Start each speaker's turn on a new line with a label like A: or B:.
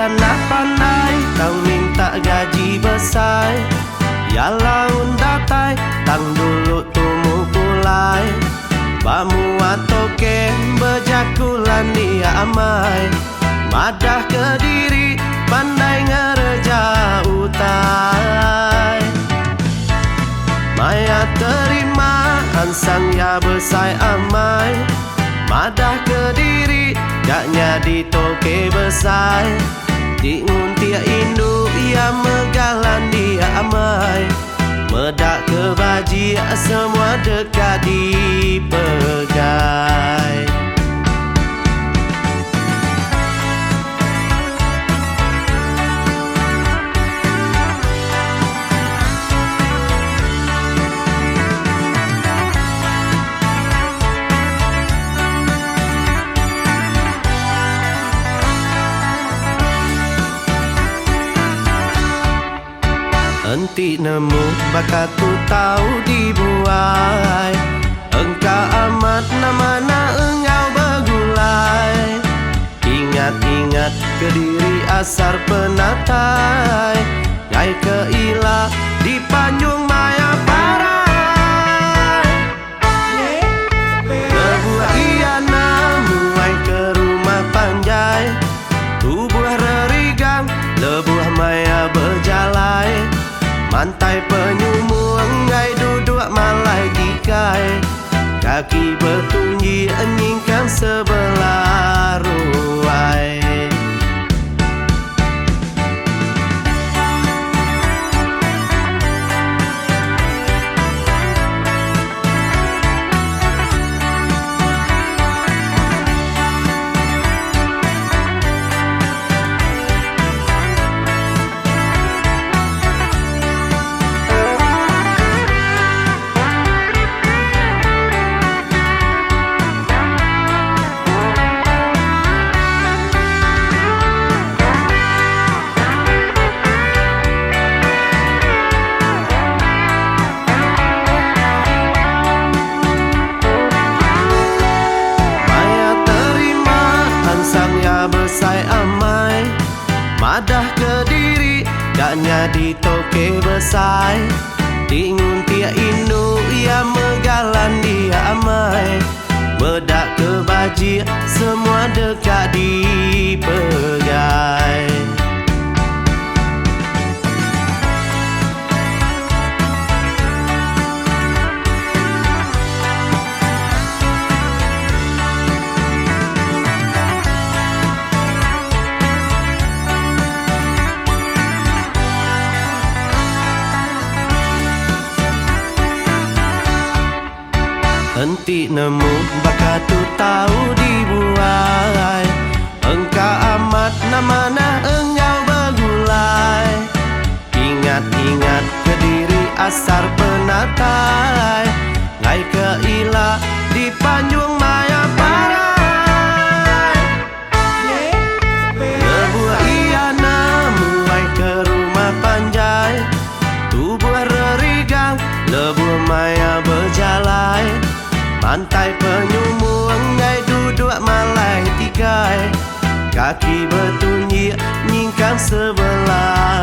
A: nak pandai, tang minta gaji besar. Ya laun datai, tang dulu tumu pulai. Bamu atau kem bejakulan dia amai. Madah ke diri, pandai ngereja utai. Maya terima, ansang ya besai amai. Madah ke diri, gaknya ditoke besai. Tingun tia indu, ia megalan dia amai. Medak ke baji, semua dekat dipegai. Enti nemu bakat tu tahu dibuai. Engkau amat namana engkau bergulai. Ingat-ingat ke diri asar penatai. Gai ke ilah di Panjung Maya Parai. Lebuah iana muai ke rumah panjai. Tubuh rerigang lebuah maya berjalai. Mantai penyumu enggai duduk malai gikai. Kaki bertunji enyingkan sebelah ruai. Besai amai, madah ke diri, gaknya ditoke besai. Tingun tia indu, ia megalan dia amai. Bedak ke baji, semua dekat dipegai. Henti nemu bakat tu tahu dibuai. Engkau amat namana engkau bergulai. Ingat-ingat ke diri asar penatai. Ngai ke ilah di Panjung Maya Parai. Lebuah iana muai ke rumah panjai. Tubuh rerigang lebuah maya berjalai. Mantai penyumu enggai duduk malai tigai. Kaki bertunji nyingkang sebelah